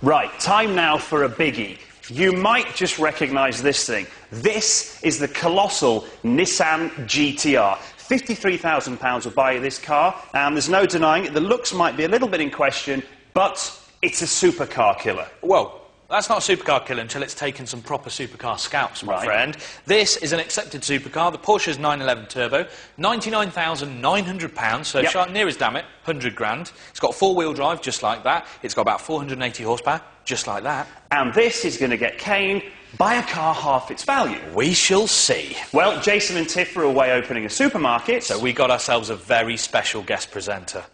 Right, time now for a biggie. You might just recognise this thing. This is the colossal Nissan GT R. £53,000 will buy you this car, and there's no denying it. The looks might be a little bit in question, but it's a supercar killer. Well, that's not a supercar killer until it's taken some proper supercar scalps, my friend. This is an accepted supercar. The Porsche's 911 Turbo, £99,900, so sharp near as damn it, 100 grand. It's got four-wheel drive, just like that. It's got about 480 horsepower, just like that. And this is going to get caned by a car half its value. We shall see. Well, Jason and Tiff are away opening a supermarket, so we got ourselves a very special guest presenter.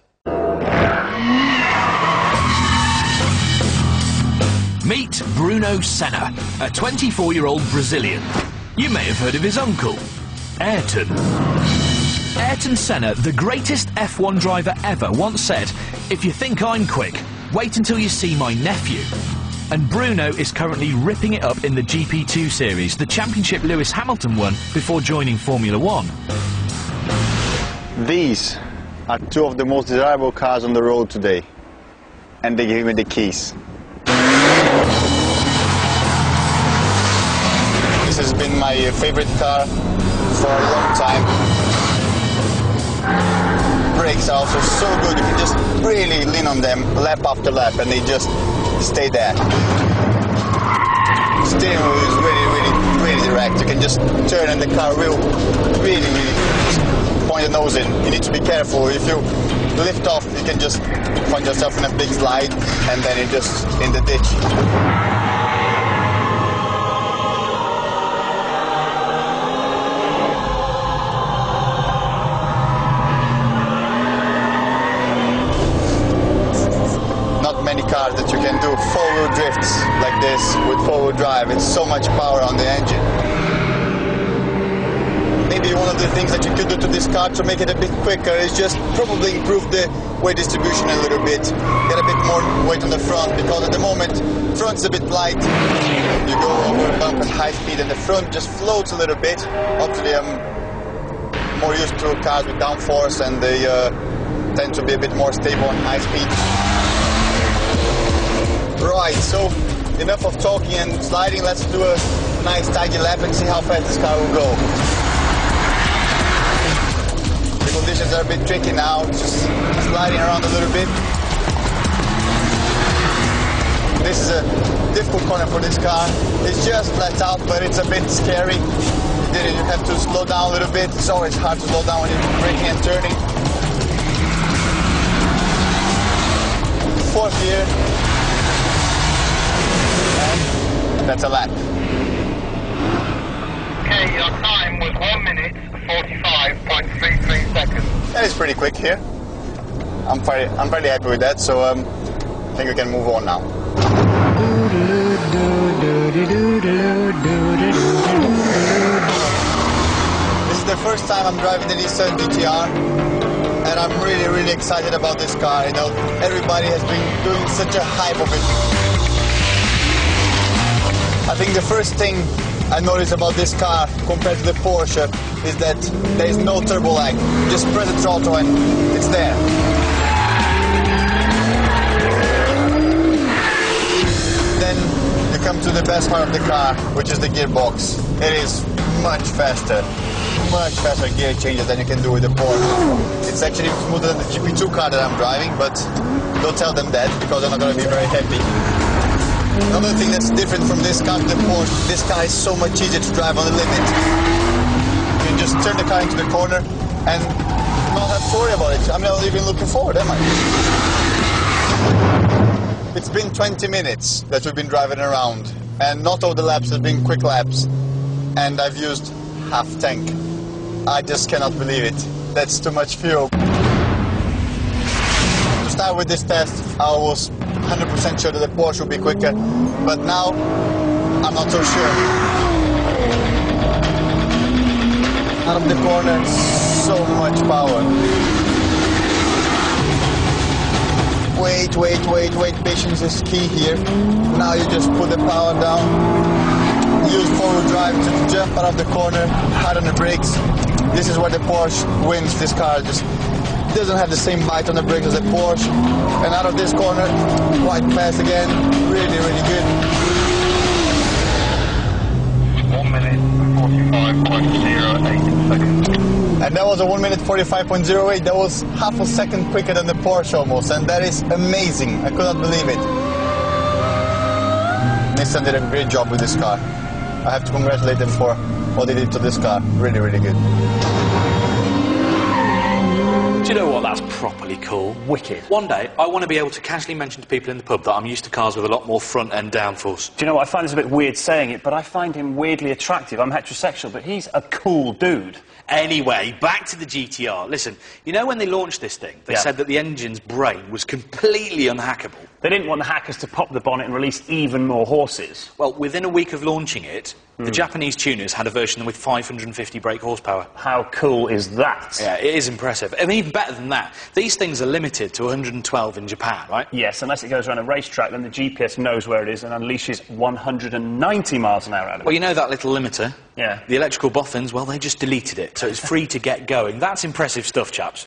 Meet Bruno Senna, a 24-year-old Brazilian. You may have heard of his uncle, Ayrton. Ayrton Senna, the greatest F1 driver ever, once said, "If you think I'm quick, wait until you see my nephew." And Bruno is currently ripping it up in the GP2 series, the championship Lewis Hamilton won before joining Formula One. These are two of the most desirable cars on the road today, and they gave me the keys. This has been my favorite car for a long time. Brakes are also so good, you can just really lean on them lap after lap and they just stay there. Steering wheel is really direct. You can just turn and the car will really just point the nose in. You need to be careful. If you lift off, you can just find yourself in a big slide and then you're just in the ditch. Many cars that you can do four-wheel drifts like this with four-wheel drive. It's so much power on the engine. Maybe one of the things that you could do to this car to make it a bit quicker is just probably improve the weight distribution a little bit. Get a bit more weight on the front, because at the moment front's a bit light. You go over a bump at high speed and the front just floats a little bit. Obviously I'm more used to cars with downforce and they tend to be a bit more stable on high speed. Right, so enough of talking and sliding. Let's do a nice tidy lap and see how fast this car will go. The conditions are a bit tricky now, just sliding around a little bit. This is a difficult corner for this car. It's just flat out, but it's a bit scary. You have to slow down a little bit. It's always hard to slow down when you're braking and turning. Fourth gear. That's a lap. Okay, your time was 1 minute 45.33 seconds. That is pretty quick here. I'm fairly happy with that, so I think we can move on now. This is the first time I'm driving the Nissan GT R, and I'm really excited about this car. You know, everybody has been doing such a hype of it. I think the first thing I noticed about this car compared to the Porsche is that there is no turbo lag. You just press the throttle and it's there. Then you come to the best part of the car, which is the gearbox. It is much faster gear changes than you can do with the Porsche. It's actually smoother than the GP2 car that I'm driving, but don't tell them that because they're not going to be very happy. Another thing that's different from this car to the Porsche, this car is so much easier to drive on the limit. You can just turn the car into the corner and not have to worry about it. I'm not even looking forward, am I? It's been 20 minutes that we've been driving around, and not all the laps have been quick laps, and I've used half tank. I just cannot believe it. That's too much fuel. To start with this test, I was 100% sure that the Porsche would be quicker, but now I'm not so sure. Out of the corner, so much power. Wait, patience is key here. Now you just put the power down, use four-wheel drive to jump out of the corner, hard on the brakes. This is where the Porsche wins. This car just doesn't have the same bite on the brakes as a Porsche. And out of this corner, quite fast again. Really, really good. 1 minute 45.08 seconds. And that was a 1 minute 45.08. That was half a second quicker than the Porsche almost. And that is amazing. I could not believe it. Nissan did a great job with this car. I have to congratulate them for what they did to this car. Really, really good. Do you know what? That's properly cool. Wicked. One day, I want to be able to casually mention to people in the pub that I'm used to cars with a lot more front-end downforce. Do you know what? I find this a bit weird saying it, but I find him weirdly attractive. I'm heterosexual, but he's a cool dude. Anyway, back to the GTR. Listen, you know when they launched this thing, they said that the engine's brain was completely unhackable. They didn't want the hackers to pop the bonnet and release even more horses. Well, within a week of launching it, the Japanese tuners had a version with 550 brake horsepower. How cool is that? Yeah, it is impressive. And even better than that, these things are limited to 112 in Japan, right? Yes, unless it goes around a racetrack, then the GPS knows where it is and unleashes 190 miles an hour out of it. Well, you know that little limiter? Yeah. The electrical boffins, well, they just deleted it, so it's free to get going. That's impressive stuff, chaps.